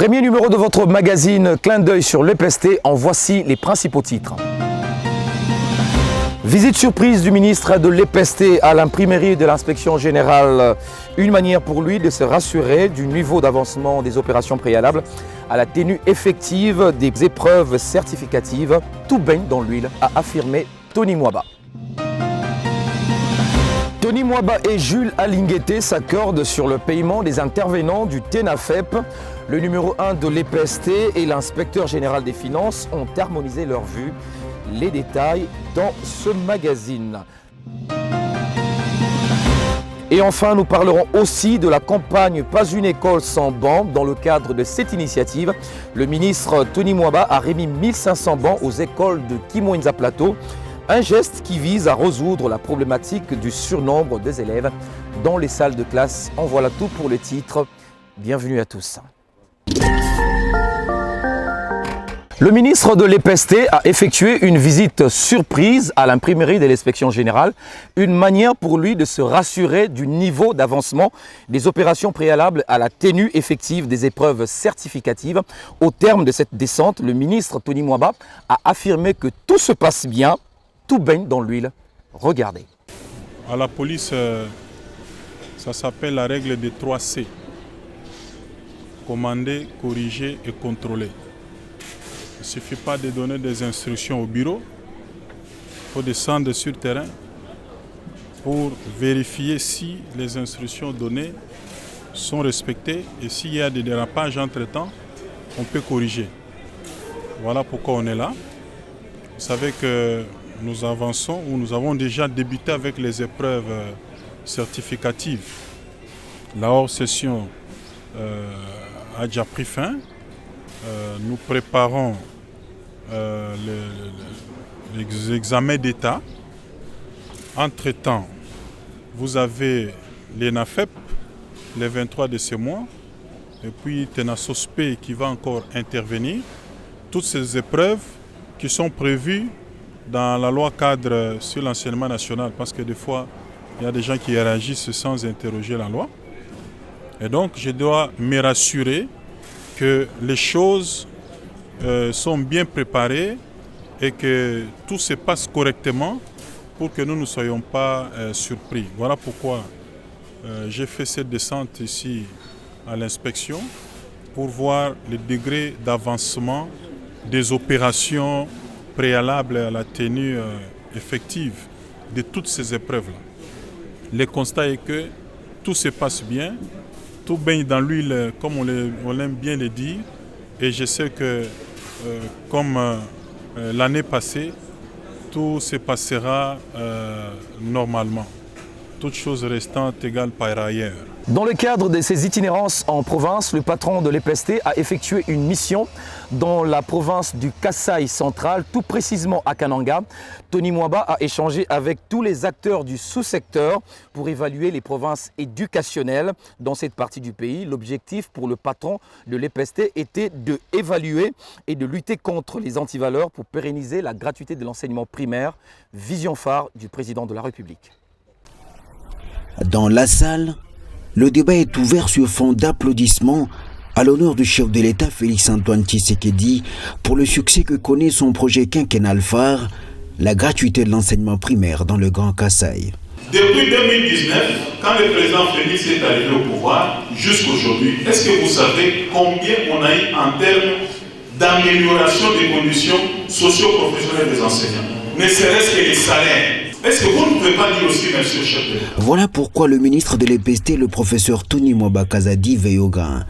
Premier numéro de votre magazine Clin d'œil sur l'EPST, en voici les principaux titres. Visite surprise du ministre de l'EPST à l'imprimerie de l'inspection générale. Une manière pour lui de se rassurer du niveau d'avancement des opérations préalables à la tenue effective des épreuves certificatives. Tout baigne dans l'huile, a affirmé Tony Mwaba. Tony Mwaba et Jules Alingueté s'accordent sur le paiement des intervenants du TENAFEP. Le numéro 1 de l'EPST et l'inspecteur général des finances ont harmonisé leurs vues. Les détails dans ce magazine. Et enfin, nous parlerons aussi de la campagne Pas une école sans banc. Dans le cadre de cette initiative, le ministre Tony Mwaba a remis 1500 bancs aux écoles de Kimoinza Plateau. Un geste qui vise à résoudre la problématique du surnombre des élèves dans les salles de classe. En voilà tout pour le titre. Bienvenue à tous. Le ministre de l'EPST a effectué une visite surprise à l'imprimerie de l'inspection générale, une manière pour lui de se rassurer du niveau d'avancement des opérations préalables à la tenue effective des épreuves certificatives. Au terme de cette descente, le ministre Tony Mwaba a affirmé que tout se passe bien, tout baigne dans l'huile. Regardez. À la police, ça s'appelle la règle des 3 C. Commander, corriger et contrôler. Il ne suffit pas de donner des instructions au bureau. Il faut descendre sur le terrain pour vérifier si les instructions données sont respectées et s'il y a des dérapages entre-temps, on peut corriger. Voilà pourquoi on est là. Vous savez que nous avançons ou nous avons déjà débuté avec les épreuves certificatives. La hors-session a déjà pris fin. Nous préparons les examens d'État. Entre-temps, vous avez l'ENAFEP, les 23 de ce mois, et puis TENASOSPE qui va encore intervenir. Toutes ces épreuves qui sont prévues dans la loi cadre sur l'enseignement national, parce que des fois, il y a des gens qui réagissent sans interroger la loi. Et donc, je dois me rassurer que les choses sont bien préparées et que tout se passe correctement pour que nous ne soyons pas surpris. Voilà pourquoi j'ai fait cette descente ici à l'inspection pour voir le degré d'avancement des opérations préalables à la tenue effective de toutes ces épreuves-là. Le constat est que tout se passe bien, tout baigne dans l'huile comme on aime bien le dire, et je sais que comme l'année passée, tout se passera normalement. Toutes choses restantes égales par ailleurs. Dans le cadre de ses itinérances en province, le patron de l'EPST a effectué une mission dans la province du Kasaï central, tout précisément à Kananga. Tony Mwaba a échangé avec tous les acteurs du sous-secteur pour évaluer les provinces éducationnelles dans cette partie du pays. L'objectif pour le patron de l'EPST était d'évaluer et de lutter contre les antivaleurs pour pérenniser la gratuité de l'enseignement primaire, vision phare du président de la République. Dans la salle, le débat est ouvert sur fond d'applaudissements à l'honneur du chef de l'État Félix-Antoine Tshisekedi pour le succès que connaît son projet quinquennal phare, la gratuité de l'enseignement primaire dans le Grand Kasaï. Depuis 2019, quand le président Félix est arrivé au pouvoir, jusqu'aujourd'hui, est-ce que vous savez combien on a eu en termes d'amélioration des conditions socio-professionnelles des enseignants? Ne serait-ce que les salaires. Est-ce que vous ne pouvez pas dire aussi merci au chef de l'État? Voilà pourquoi le ministre de l'EPST, le professeur Tony Mwaba Kazadi, veille au grain.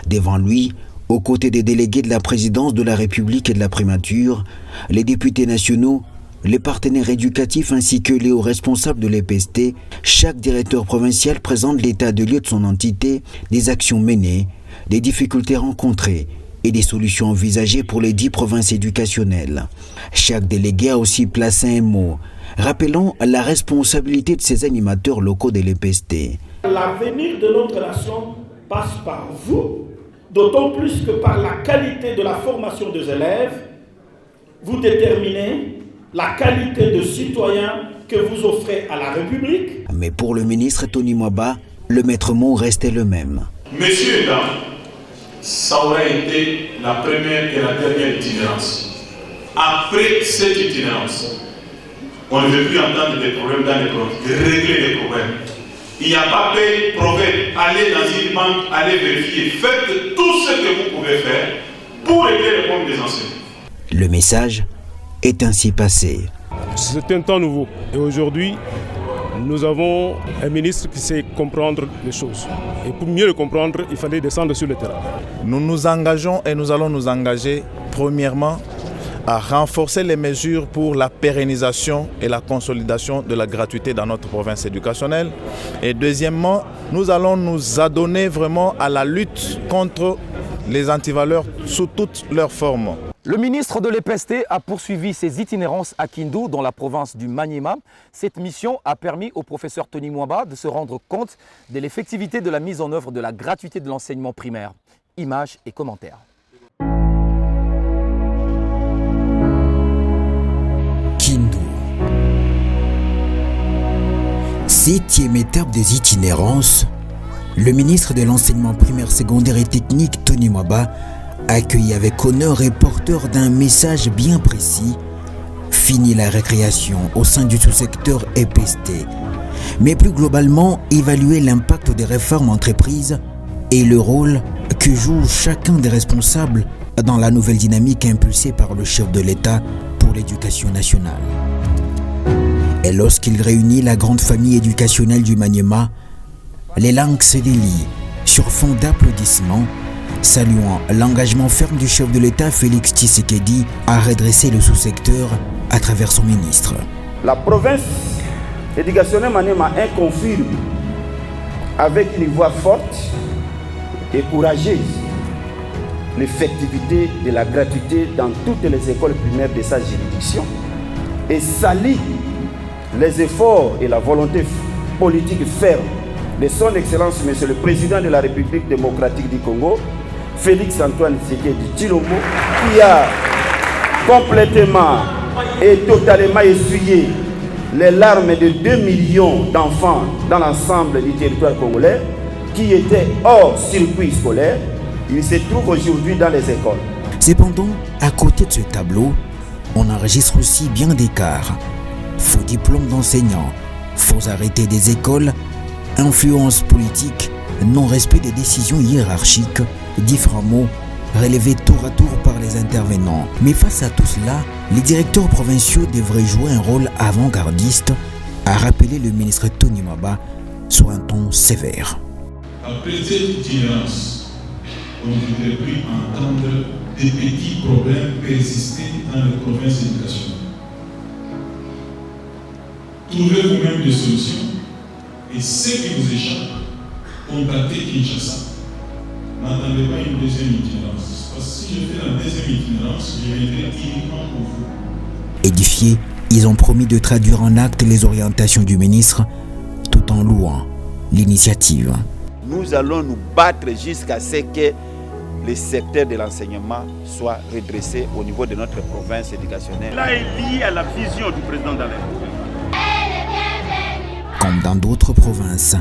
Devant lui, aux côtés des délégués de la présidence de la République et de la primature, les députés nationaux, les partenaires éducatifs ainsi que les hauts responsables de l'EPST, chaque directeur provincial présente l'état de lieu de son entité, des actions menées, des difficultés rencontrées et des solutions envisagées pour les 10 provinces éducationnelles. Chaque délégué a aussi placé un mot, rappelant la responsabilité de ces animateurs locaux de l'EPST. L'avenir de notre nation passe par vous, d'autant plus que par la qualité de la formation des élèves, vous déterminez la qualité de citoyen que vous offrez à la République. Mais pour le ministre Tony Mwaba, le maître mot restait le même. Messieurs et dames, ça aurait été la première et la dernière itinérance. Après cette itinérance, on ne veut plus entendre des problèmes dans les problèmes, régler les problèmes. Il n'y a pas de proverbe, allez dans une banque, allez vérifier, faites tout ce que vous pouvez faire pour régler les problèmes des enseignants. Le message est ainsi passé. C'est un temps nouveau et aujourd'hui, nous avons un ministre qui sait comprendre les choses. Et pour mieux le comprendre, il fallait descendre sur le terrain. Nous nous engageons et nous allons nous engager premièrement à renforcer les mesures pour la pérennisation et la consolidation de la gratuité dans notre province éducationnelle. Et deuxièmement, nous allons nous adonner vraiment à la lutte contre les antivaleurs sous toutes leurs formes. Le ministre de l'EPST a poursuivi ses itinérances à Kindu, dans la province du Maniema. Cette mission a permis au professeur Tony Mwaba de se rendre compte de l'effectivité de la mise en œuvre de la gratuité de l'enseignement primaire. Images et commentaires. Kindu. 7e étape des itinérances, le ministre de l'enseignement primaire, secondaire et technique, Tony Mwaba, accueilli avec honneur et porteur d'un message bien précis, fini la récréation au sein du sous-secteur EPST, mais plus globalement évaluer l'impact des réformes entreprises et le rôle que joue chacun des responsables dans la nouvelle dynamique impulsée par le chef de l'État pour l'éducation nationale. Et lorsqu'il réunit la grande famille éducationnelle du Maniema, les langues se délient sur fond d'applaudissements, saluant l'engagement ferme du chef de l'État Félix Tshisekedi à redresser le sous-secteur à travers son ministre. La province éducationnelle Maniema confirme avec une voix forte et courageuse l'effectivité de la gratuité dans toutes les écoles primaires de sa juridiction et salue les efforts et la volonté politique ferme de son Excellence Monsieur le Président de la République démocratique du Congo, Félix Antoine Tshisekedi Tshilombo, qui a complètement et totalement essuyé les larmes de 2 millions d'enfants dans l'ensemble du territoire congolais qui étaient hors circuit scolaire. Il se trouve aujourd'hui dans les écoles. Cependant, à côté de ce tableau, on enregistre aussi bien d'écarts. Faux diplômes d'enseignants, faux arrêtés des écoles, influence politique, non-respect des décisions hiérarchiques, différents mots relevés tour à tour par les intervenants. Mais face à tout cela, les directeurs provinciaux devraient jouer un rôle avant-gardiste, a rappelé le ministre Tony Mwaba sur un ton sévère. Après cette itinérance, on devrait plus entendre des petits problèmes persister dans les provinces éducationnelles. Trouvez vous-même des solutions et ce qui vous échappe, contactez Kinshasa. N'attendez pas une deuxième itinérance. Parce que si je fais la deuxième itinérance, je viendrai uniquement pour vous. Édifiés, ils ont promis de traduire en actes les orientations du ministre tout en louant l'initiative. Nous allons nous battre jusqu'à ce que le secteur de l'enseignement soit redressé au niveau de notre province éducationnelle. Cela est lié à la vision du président de la République. Comme dans d'autres provinces,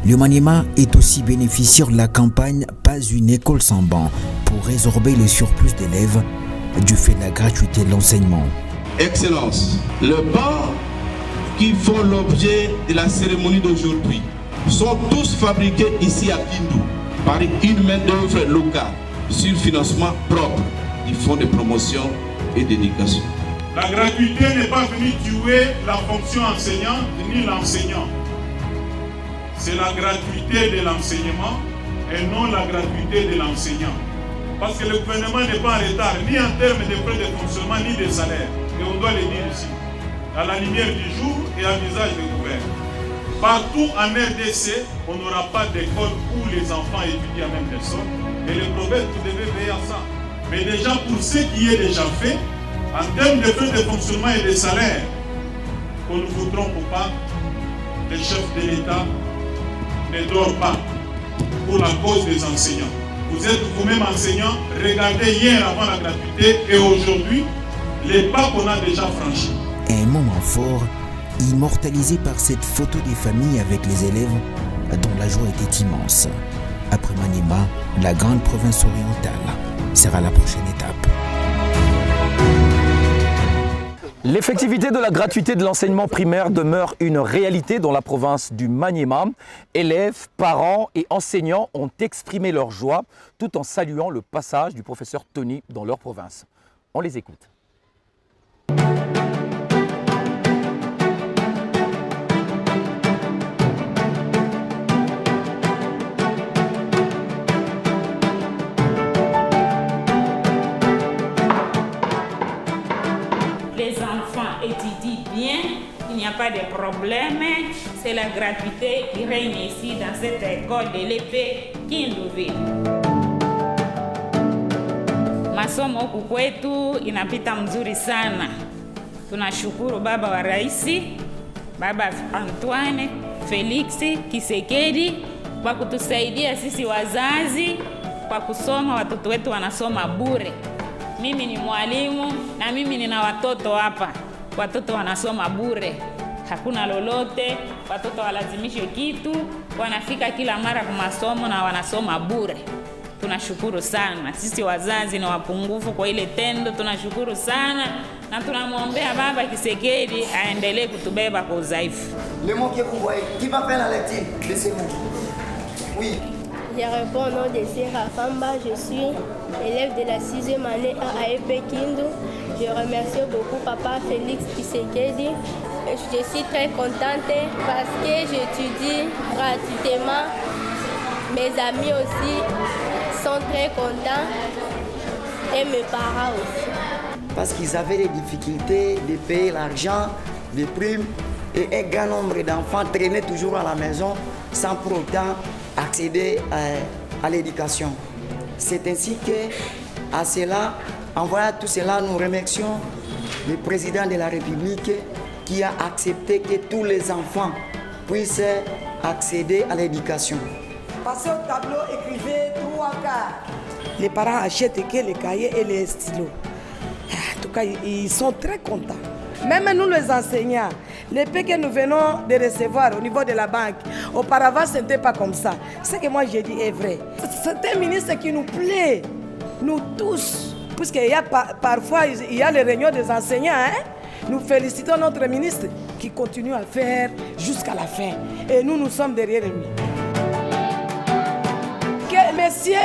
le Maniema est aussi bénéficiaire de la campagne « Pas une école sans banc » pour résorber le surplus d'élèves du fait de la gratuité de l'enseignement. Excellence, le banc qui font l'objet de la cérémonie d'aujourd'hui sont tous fabriqués ici à Kindu par une main-d'œuvre locale sur financement propre du fonds de promotion et d'éducation. La gratuité n'est pas venue tuer la fonction enseignante ni l'enseignant. C'est la gratuité de l'enseignement et non la gratuité de l'enseignant. Parce que le gouvernement n'est pas en retard, ni en termes de frais de fonctionnement, ni de salaire. Et on doit le dire ici, à la lumière du jour et à visage du gouvernement. Partout en RDC, on n'aura pas d'école où les enfants étudient à même personne. Et le prophète, vous devez veiller à ça. Mais déjà, pour ce qui est déjà fait, en termes de frais de fonctionnement et de salaire, qu'on ne vous trompe pas, le chef de l'État ne dort pas pour la cause des enseignants. Vous êtes vous-même enseignant, regardez hier avant la gratuité et aujourd'hui, les pas qu'on a déjà franchis. Un moment fort, immortalisé par cette photo des familles avec les élèves dont la joie était immense. Après Maniema, la grande province orientale sera la prochaine étape. L'effectivité de la gratuité de l'enseignement primaire demeure une réalité dans la province du Maniema. Élèves, parents et enseignants ont exprimé leur joie tout en saluant le passage du professeur Tony dans leur province. On les écoute. Les enfants étudient bien, il n'y a pas de problème. C'est la gratuité qui règne ici dans cette école de l'épée Kinduville. Masomo huku kwetu inapita mzuri sana. Tunashukuru baba wa raisi, baba Antoine Felix Kisekedi kwa kutusaidia sisi wazazi kwa kusoma, watoto wetu wanasoma bure. Mimi ni mwalimu na mimi nina watoto hapa. Watoto wanasoma bure. Hakuna lolote, watoto walazimishwe kitu, wanafika kila mara kwa masomo na wanasoma bure. Tunashukuru sana. Sisi wazazi ni wapungufu kwa ile tendo, tunashukuru sana na tunamwombea baba Kisekedi aendelee kutubeba kwa udhaifu. Le mot que vous voyez, qui va faire la lecture de ces mots? Oui. Je réponds au nom de Sira Famba, je suis élève de la 6e année à AEP Kindu. Je remercie beaucoup papa Félix Kisekedi. Je suis très contente parce que j'étudie gratuitement. Mes amis aussi sont très contents et mes parents aussi. Parce qu'ils avaient des difficultés de payer l'argent, les primes, et un grand nombre d'enfants traînaient toujours à la maison sans pour autant accéder à l'éducation. C'est ainsi que, à cela, en voyant tout cela, nous remercions le président de la République qui a accepté que tous les enfants puissent accéder à l'éducation. Passez au tableau, écrivez 3 quarts. Les parents achètent que les cahiers et les stylos. En tout cas, ils sont très contents. Même nous les enseignants, les paix que nous venons de recevoir au niveau de la banque, auparavant ce n'était pas comme ça. Ce que moi j'ai dit est vrai. C'est un ministre qui nous plaît, nous tous. Puisqu'il y a parfois il y a les réunions des enseignants. Nous félicitons notre ministre qui continue à faire jusqu'à la fin. Et nous sommes derrière lui. Que monsieur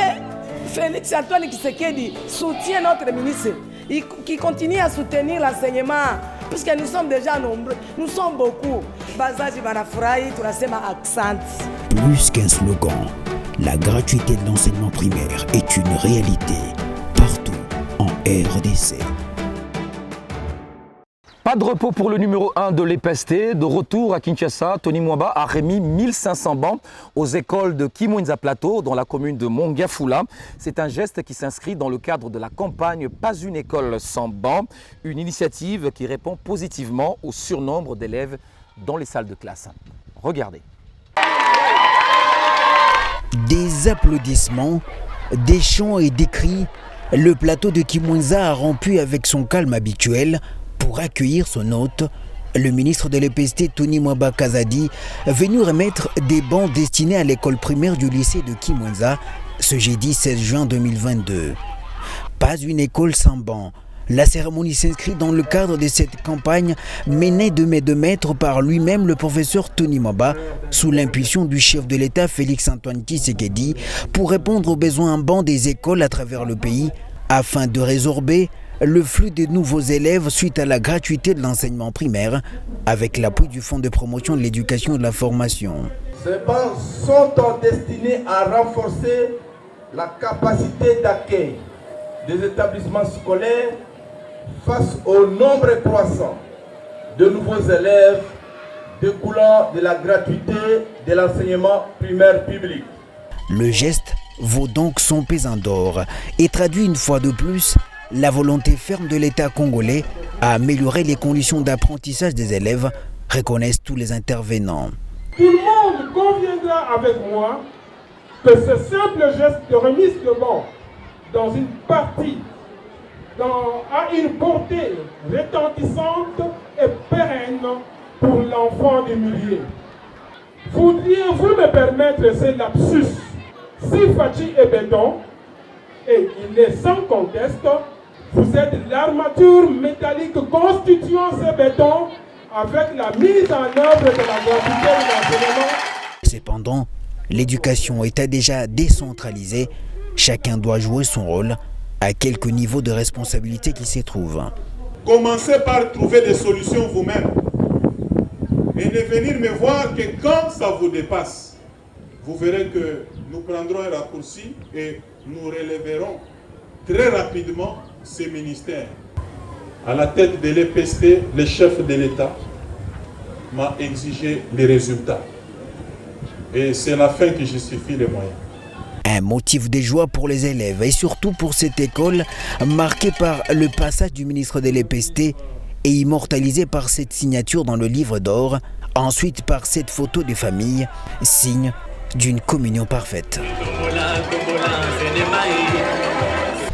Félix Antoine Kisekedi soutient notre ministre, qui continue à soutenir l'enseignement. Puisque nous sommes déjà nombreux, nous sommes beaucoup. Plus qu'un slogan, la gratuité de l'enseignement primaire est une réalité partout en RDC. Pas de repos pour le numéro 1 de l'EPST. De retour à Kinshasa, Tony Mwaba a remis 1500 bancs aux écoles de Kimwenza Plateau dans la commune de Mongafula. C'est un geste qui s'inscrit dans le cadre de la campagne Pas une école sans bancs, une initiative qui répond positivement au surnombre d'élèves dans les salles de classe. Regardez. Des applaudissements, des chants et des cris, le plateau de Kimwenza a rompu avec son calme habituel pour accueillir son hôte, le ministre de l'EPST Tony Mwaba Kazadi, venu remettre des bancs destinés à l'école primaire du lycée de Kimwenza ce jeudi 16 juin 2022. Pas une école sans bancs. La cérémonie s'inscrit dans le cadre de cette campagne menée de mai de maître par lui-même le professeur Tony Mwaba sous l'impulsion du chef de l'État Félix Antoine Tshisekedi pour répondre aux besoins en bancs des écoles à travers le pays afin de résorber le flux de nouveaux élèves suite à la gratuité de l'enseignement primaire avec l'appui du Fonds de promotion de l'éducation et de la formation. Ces bancs sont destinés à renforcer la capacité d'accueil des établissements scolaires face au nombre croissant de nouveaux élèves découlant de la gratuité de l'enseignement primaire public. Le geste vaut donc son pesant d'or et traduit une fois de plus la volonté ferme de l'État congolais à améliorer les conditions d'apprentissage des élèves, reconnaissent tous les intervenants. Tout le monde conviendra avec moi que ce simple geste de remise de banc dans une partie a une portée retentissante et pérenne pour l'enfant du milieu. Voudriez-vous me permettre ce lapsus? Si Fachi est béton, et il est sans conteste, vous êtes l'armature métallique constituant ce béton avec la mise en œuvre de la gratuité de l'enseignement. Cependant, l'éducation étant déjà décentralisée, chacun doit jouer son rôle à quelque niveau de responsabilité qu'il s'y trouve. Commencez par trouver des solutions vous-même et ne venir me voir que quand ça vous dépasse. Vous verrez que nous prendrons un raccourci et nous relèverons très rapidement ces ministères. À la tête de l'EPST, le chef de l'État m'a exigé les résultats. Et c'est la fin qui justifie les moyens. Un motif de joie pour les élèves et surtout pour cette école marquée par le passage du ministre de l'EPST et immortalisée par cette signature dans le livre d'or, ensuite par cette photo de famille, signe d'une communion parfaite.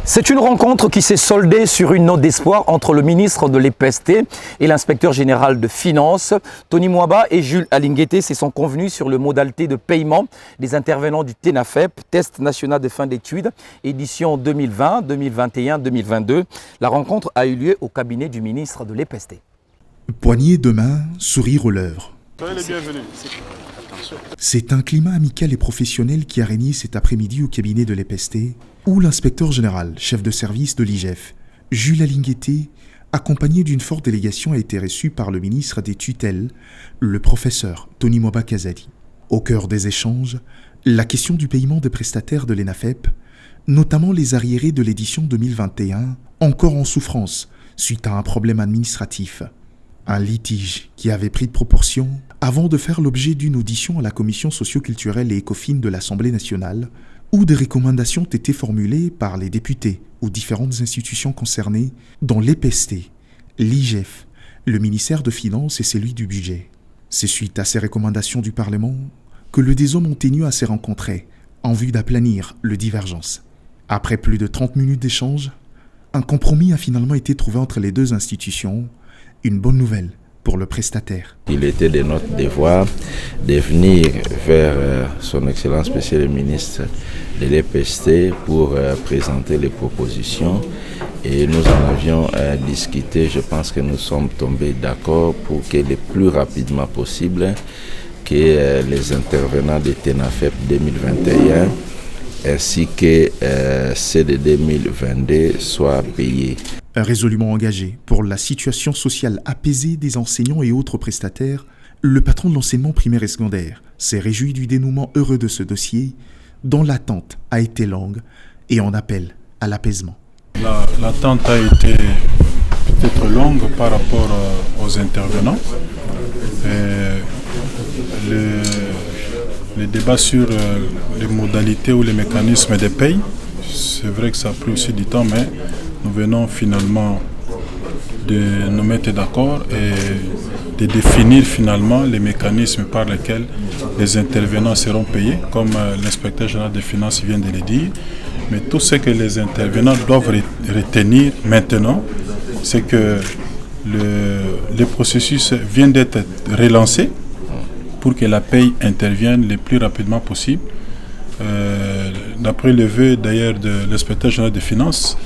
C'est une rencontre qui s'est soldée sur une note d'espoir entre le ministre de l'EPST et l'inspecteur général de finances. Tony Mwaba et Jules Alinguete se sont convenus sur les modalités de paiement des intervenants du TENAFEP, Test national de fin d'études, édition 2020, 2021, 2022. La rencontre a eu lieu au cabinet du ministre de l'EPST. Poignée de main, sourire aux lèvres. C'est un climat amical et professionnel qui a régné cet après-midi au cabinet de l'EPST, où l'inspecteur général, chef de service de l'IGF, Jules Alinguete, accompagné d'une forte délégation, a été reçu par le ministre des tutelles, le professeur Tony Mwaba Kazadi. Au cœur des échanges, la question du paiement des prestataires de l'ENAFEP, notamment les arriérés de l'édition 2021, encore en souffrance suite à un problème administratif. Un litige qui avait pris de proportions avant de faire l'objet d'une audition à la commission socio-culturelle et ECOFIN de l'Assemblée nationale, où des recommandations ont été formulées par les députés ou différentes institutions concernées, dont l'EPST, l'IGF, le ministère de Finances et celui du Budget. C'est suite à ces recommandations du Parlement que le des hommes ont tenu à se rencontrer en vue d'aplanir le divergence. Après plus de 30 minutes d'échange, un compromis a finalement été trouvé entre les deux institutions, une bonne nouvelle pour le prestataire. Il était de notre devoir de venir vers son Excellence Monsieur le ministre de l'EPST pour présenter les propositions et nous en avions discuté. Je pense que nous sommes tombés d'accord pour que le plus rapidement possible que les intervenants de TENAFEP 2021 ainsi que ceux de 2022 soient payés. Résolument engagé pour la situation sociale apaisée des enseignants et autres prestataires, le patron de l'enseignement primaire et secondaire s'est réjoui du dénouement heureux de ce dossier, dont l'attente a été longue et en appelle à l'apaisement. L'attente a été peut-être longue par rapport aux intervenants. Les débats sur les modalités ou les mécanismes de paye, c'est vrai que ça a pris aussi du temps, mais nous venons finalement de nous mettre d'accord et de définir finalement les mécanismes par lesquels les intervenants seront payés, comme l'inspecteur général des finances vient de le dire. Mais tout ce que les intervenants doivent retenir maintenant, c'est que le processus vient d'être relancé pour que la paye intervienne le plus rapidement possible. D'après le vœu d'ailleurs de l'inspecteur général des finances,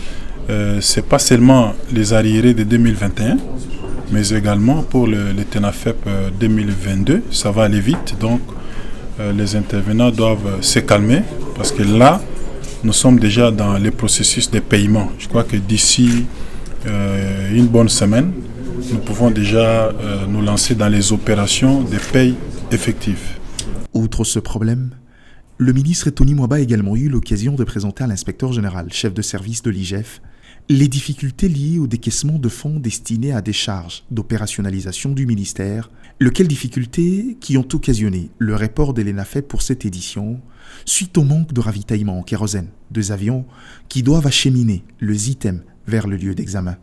ce n'est pas seulement les arriérés de 2021, mais également pour le TENAFEP 2022. Ça va aller vite, donc les intervenants doivent se calmer parce que là, nous sommes déjà dans le processus de paiement. Je crois que d'ici une bonne semaine, nous pouvons déjà nous lancer dans les opérations de paye effectives. Outre ce problème, le ministre Tony Mwaba a également eu l'occasion de présenter à l'inspecteur général, chef de service de l'IGF, les difficultés liées au décaissement de fonds destinés à des charges d'opérationnalisation du ministère, lesquelles difficultés qui ont occasionné le report de l'ENAFEP pour cette édition, suite au manque de ravitaillement en kérosène des avions qui doivent acheminer les items vers le lieu d'examen.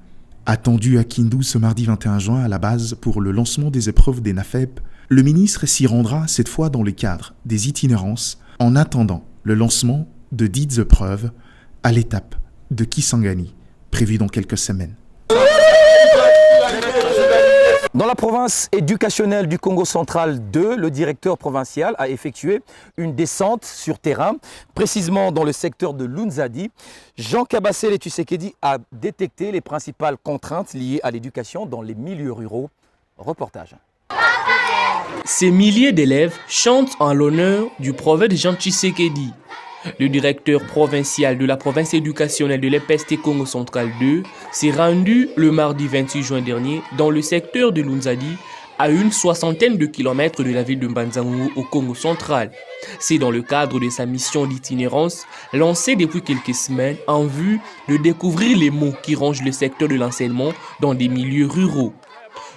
Attendu à Kindu ce mardi 21 juin à la base pour le lancement des épreuves des NAFEP, le ministre s'y rendra cette fois dans le cadre des itinérances en attendant le lancement de dites épreuves à l'étape de Kisangani, prévu dans quelques semaines. Dans la province éducationnelle du Congo central 2, le directeur provincial a effectué une descente sur terrain, précisément dans le secteur de Lunzadi. Jean Kabasele Tshisekedi a détecté les principales contraintes liées à l'éducation dans les milieux ruraux. Reportage. Ces milliers d'élèves chantent en l'honneur du prophète Jean Tshisekedi. Le directeur provincial de la province éducationnelle de l'EPST Congo central 2 s'est rendu le mardi 28 juin dernier dans le secteur de Lunzadi, à une soixantaine de kilomètres de la ville de Mbanzango au Congo central. C'est dans le cadre de sa mission d'itinérance lancée depuis quelques semaines en vue de découvrir les mots qui rongent le secteur de l'enseignement dans des milieux ruraux.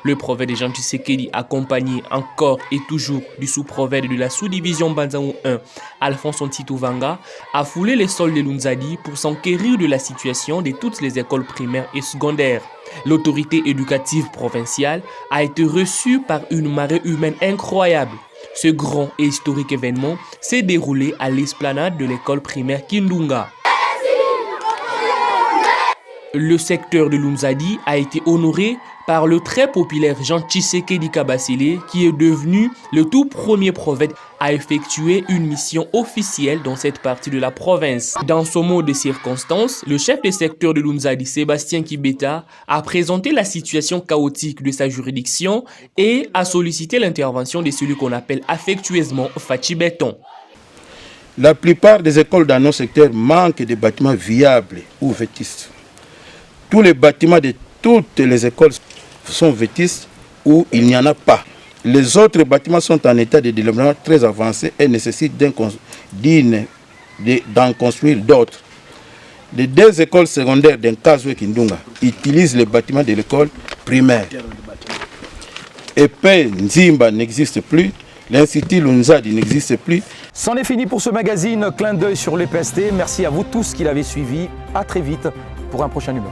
Le prophète de Jean Tshisekedi, accompagné encore et toujours du sous-prophète de la sous-division Mbanzango 1, Alphonse Ntitouvanga, a foulé les sols de Lunzadi pour s'enquérir de la situation de toutes les écoles primaires et secondaires. L'autorité éducative provinciale a été reçue par une marée humaine incroyable. Ce grand et historique événement s'est déroulé à l'esplanade de l'école primaire Kindunga. Le secteur de Lunzadi a été honoré par le très populaire Jean Tshisekedi Kabasele, qui est devenu le tout premier prophète à effectuer une mission officielle dans cette partie de la province. Dans ce mot de circonstance, le chef de secteur de Lunzadi, Sébastien Kibeta, a présenté la situation chaotique de sa juridiction et a sollicité l'intervention de celui qu'on appelle affectueusement Fachi Béton. La plupart des écoles dans nos secteurs manquent de bâtiments viables ou vétustes. Tous les bâtiments de toutes les écoles sont vétustes ou il n'y en a pas. Les autres bâtiments sont en état de développement très avancé et nécessitent d'en construire d'autres. Les deux écoles secondaires d'Nkazwe Kindunga utilisent les bâtiments de l'école primaire. Epé Nzimba n'existe plus, l'Institut Lunzadi n'existe plus. C'en est fini pour ce magazine Clin d'œil sur l'EPST. Merci à vous tous qui l'avez suivi. À très vite pour un prochain numéro.